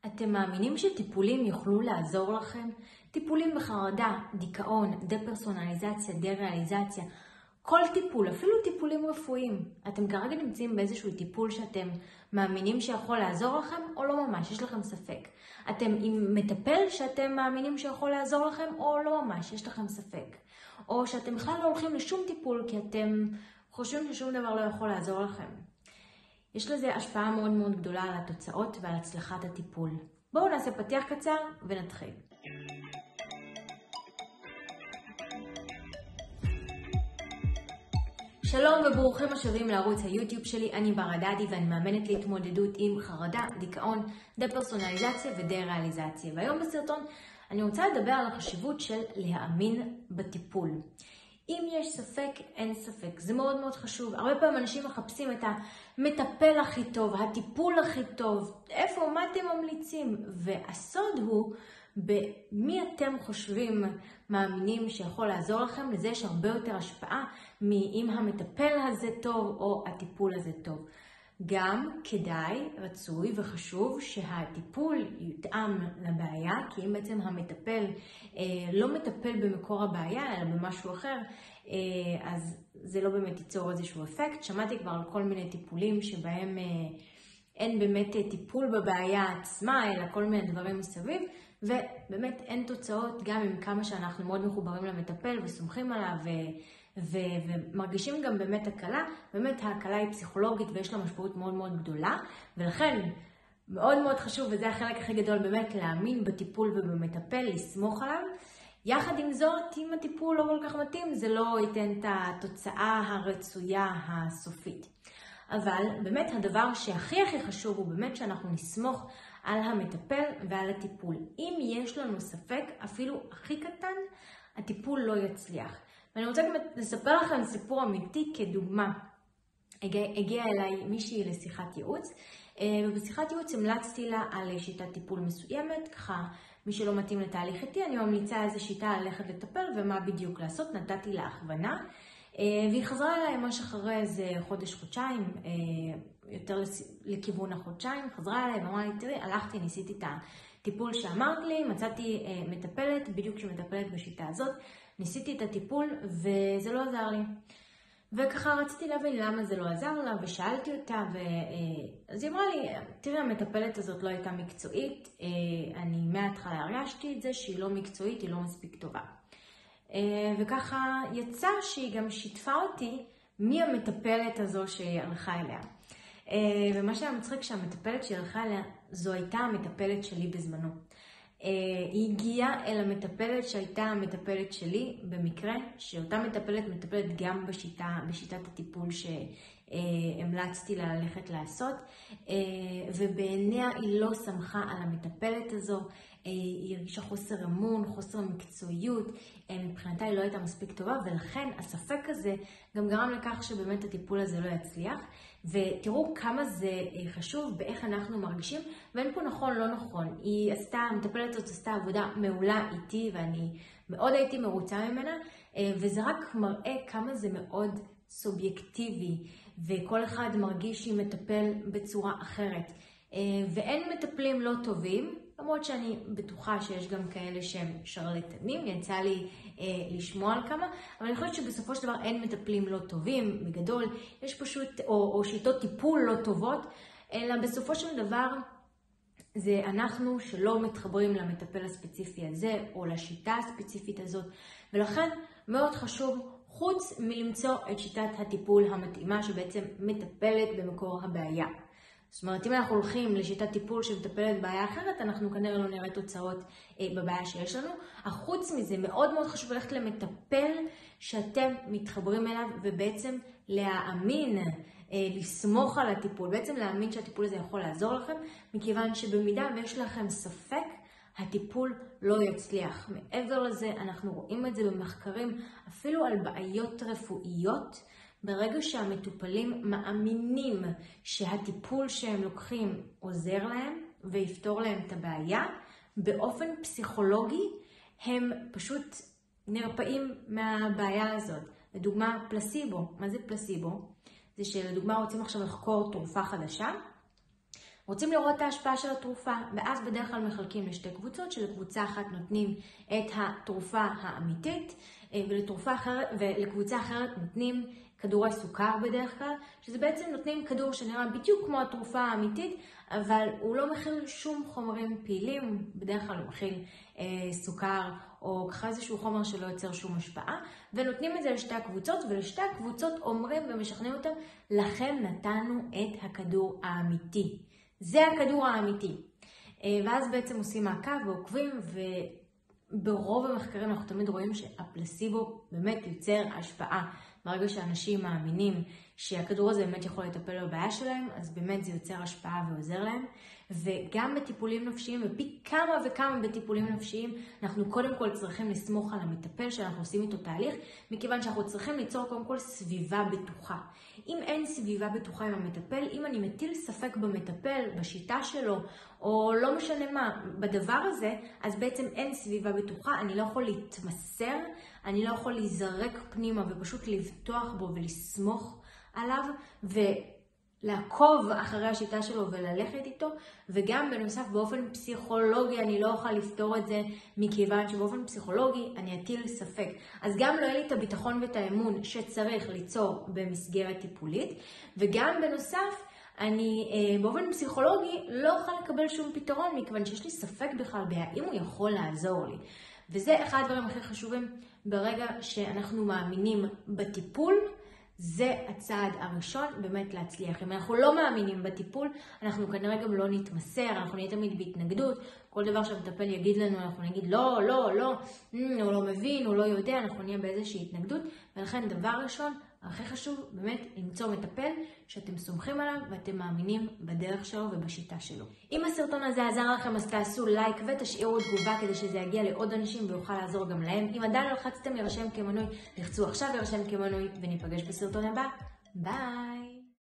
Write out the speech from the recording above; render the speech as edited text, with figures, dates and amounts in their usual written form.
אתם מאמינים שטיפולים יוכלו לעזור לכם? טיפולים בחרדה, דיכאון, דפרסונליזציה, דריאליזציה, כל טיפול, אפילו טיפולים רפואיים. אתם כרגע נמצאים באיזשהו טיפול שאתם מאמינים שיכול לעזור לכם או לא ממש, יש לכם ספק. אתם עם מטפל שאתם מאמינים שיכול לעזור לכם או לא ממש, יש לכם ספק. או שאתם בכלל לא הולכים לשום טיפול כי אתם חושבים ששום דבר לא יכול לעזור לכם. יש לזה השפעה מאוד מאוד גדולה על התוצאות ועל הצלחת הטיפול. בואו נעשה פתיח קצר ונתחיל. שלום וברוכים השבים לערוץ היוטיוב שלי, אני ברדדי ואני מאמנת להתמודדות עם חרדה, דיכאון, דפרסונליזציה ודריאליזציה. והיום בסרטון אני רוצה לדבר על החשיבות של להאמין בטיפול. אם יש ספק, אין ספק. זה מאוד מאוד חשוב. הרבה פעמים אנשים מחפשים את המטפל הכי טוב, הטיפול הכי טוב, איפה, מה אתם ממליצים? והסוד הוא במי אתם חושבים, מאמינים שיכול לעזור לכם. לזה יש הרבה יותר השפעה מאם המטפל הזה טוב או הטיפול הזה טוב. גם כדאי, רצוי וחשוב שהטיפול יותאם לבעיה, כי אם בעצם המטפל לא מטפל במקור הבעיה, אלא במשהו אחר, אז זה לא באמת ייצור איזשהו אפקט. שמעתי כבר על כל מיני טיפולים שבהם אין באמת טיפול בבעיה עצמה, אלא כל מיני דברים מסביב, ובאמת אין תוצאות, גם עם כמה שאנחנו מאוד מחוברים למטפל וסומכים עליו ומרגישים גם באמת הקלה. באמת ההקלה היא פסיכולוגית ויש לה משמעות מאוד מאוד גדולה, ולכן מאוד מאוד חשוב, וזה החלק הכי גדול, באמת להאמין בטיפול ובמטפל, לסמוך עליו. יחד עם זאת, אם הטיפול לא כל כך מתאים, זה לא ייתן את התוצאה הרצויה הסופית. אבל באמת הדבר שהכי הכי חשוב הוא באמת שאנחנו נסמוך על המטפל ועל הטיפול. אם יש לנו ספק, אפילו הכי קטן, הטיפול לא יצליח. ואני רוצה גם לספר לכם סיפור אמיתי כדוגמה. הגיעה אליי מישהי לשיחת ייעוץ, ובשיחת ייעוץ המלצתי לה על שיטת טיפול מסוימת, ככה מי שלא מתאים לתהליך איתי, אני ממליצה איזו שיטה ללכת לטפל ומה בדיוק לעשות, נתתי לה הכוונה. והיא חזרה אליי ממש אחרי איזה חודש-חודשיים, יותר לכיוון החודשיים, חזרה אליי ואמרה לי, תראי, הלכתי, ניסיתי את הטיפול שאמרת לי, מצאתי מטפלת, בדיוק שמטפלת בשיטה הזאת, ניסיתי את הטיפול וזה לא עזר לי. וככה רציתי להבין למה זה לא עזר לה, ושאלתי אותה, אז היא אמרה לי, תראי, המטפלת הזאת לא הייתה מקצועית, אני מההתחלה הרגשתי את זה שהיא לא מקצועית, היא לא מספיק טובה. וככה יצא שהיא גם שיתפה אותי מי המטפלת הזו שהיא הלכה אליה. ומה שהיה מצחיק שהמטפלת שהיא הלכה אליה, זו הייתה המטפלת שלי בזמנו. היא הגיעה אל המטפלת שהייתה המטפלת שלי במקרה, שאותה מטפלת גם בשיטת הטיפול שהמלצתי לה ללכת לעשות, ובעיניה היא לא שמחה על המטפלת הזו, היא הרגישה חוסר אמון, חוסר מקצועיות, מבחינתה היא לא הייתה מספיק טובה, ולכן הספק הזה גם גרם לכך שבאמת הטיפול הזה לא יצליח. ותראו כמה זה חשוב באיך אנחנו מרגישים, ואין פה נכון לא נכון. המטפלת הזאת עשתה עבודה מעולה איתי, ואני מאוד הייתי מרוצה ממנה, וזה רק מראה כמה זה מאוד סובייקטיבי, וכל אחד מרגיש שהיא מטפל בצורה אחרת. ואין מטפלים לא טובים, למרות שאני בטוחה שיש גם כאלה שהם שרלטנים, יצא לי לשמוע על כמה, אבל אני חושבת שבסופו של דבר אין מטפלים לא טובים, בגדול, יש פשוט, או שיטות טיפול לא טובות, אלא בסופו של דבר זה אנחנו שלא מתחברים למטפל הספציפי הזה, או לשיטה הספציפית הזאת, ולכן מאוד חשוב, חוץ מלמצוא את שיטת הטיפול המתאימה שבעצם מטפלת במקור הבעיה. זאת אומרת, אם אנחנו הולכים לשיטת טיפול שמטפלת בעיה אחרת, אנחנו כנראה לא נראה תוצאות בבעיה שיש לנו. החוץ מזה, מאוד מאוד חשוב ללכת למטפל שאתם מתחברים אליו, ובעצם להאמין, לסמוך על הטיפול, בעצם להאמין שהטיפול הזה יכול לעזור לכם, מכיוון שבמידה ויש לכם ספק, הטיפול לא יצליח. מעבר לזה, אנחנו רואים את זה במחקרים, אפילו על בעיות רפואיות, ברגע שהמטופלים מאמינים שהטיפול שהם לוקחים עוזר להם ויפתור להם את הבעיה, באופן פסיכולוגי הם פשוט נרפאים מהבעיה הזאת. לדוגמה, פלסיבו. מה זה פלסיבו? זה שלדוגמה רוצים עכשיו לחקור תרופה חדשה, רוצים לראות את ההשפעה של התרופה, ואז בדרך כלל מחלקים לשתי קבוצות, שלקבוצה אחת נותנים את התרופה האמיתית, ולקבוצה אחרת נותנים כדורי סוכר בדרך כלל, שזה בעצם נותנים כדור שנראה בדיוק כמו התרופה האמיתית, אבל הוא לא מכיל שום חומרים פעילים, בדרך כלל הוא מכיל סוכר או ככה איזשהו חומר שלא יוצר שום השפעה, ונותנים את זה לשתי הקבוצות, ולשתי הקבוצות אומרים ומשכנעים אותם, לכן נתנו את הכדור האמיתי. זה הכדור האמיתי. ואז בעצם עושים מעקב ועוקבים, וברוב המחקרים אנחנו תמיד רואים שהפלסיבו באמת יוצר השפעה. ברגע שאנשים מאמינים שהכדור הזה באמת יכול לטפל בבעיה שלהם, אז באמת זה יוצר השפעה ועוזר להם. וגם בטיפולים נפשיים, ופי כמה וכמה בטיפולים נפשיים, אנחנו קודם כל צריכים לסמוך על המטפל שאנחנו עושים איתו תהליך, מכיוון שאנחנו צריכים ליצור קודם כל סביבה בטוחה. אם אין סביבה בטוחה עם המטפל, אם אני מטיל ספק במטפל, בשיטה שלו, או לא משנה מה, בדבר הזה, אז בעצם אין סביבה בטוחה, אני לא יכול להתמסר, אני לא יכול להיזרק פנימה ופשוט לבטוח בו ולסמוך עליו, לעקוב אחרי השיטה שלו וללכת איתו, וגם בנוסף באופן פסיכולוגי אני לא אוכל לפתור את זה, מכיוון שבאופן פסיכולוגי אני אטיל ספק. אז גם לא יהיה לי את הביטחון ואת האמון שצריך ליצור במסגרת טיפולית, וגם בנוסף אני באופן פסיכולוגי לא אוכל לקבל שום פתרון, מכיוון שיש לי ספק בכלל בהאם הוא יכול לעזור לי. וזה אחד הדברים הכי חשובים ברגע שאנחנו מאמינים בטיפול, זה הצעד הראשון באמת להצליח. אם אנחנו לא מאמינים בטיפול, אנחנו כנראה גם לא נתמסר, אנחנו נהיה תמיד בהתנגדות. כל דבר שהמטפל יגיד לנו, אנחנו נגיד לא, לא, לא, הוא לא מבין, הוא לא יודע, אנחנו נהיה באיזושהי התנגדות. ולכן דבר ראשון, הכי חשוב באמת למצוא מטפל שאתם סומכים עליו ואתם מאמינים בדרך שלו ובשיטה שלו. אם הסרטון הזה עזר לכם, אז תעשו לייק ותשאירו תגובה כדי שזה יגיע לעוד אנשים ויוכל לעזור גם להם. אם עדיין לא לחצתם להירשם כמנוי, לחצו עכשיו להירשם כמנוי, וניפגש בסרטון הבא. ביי!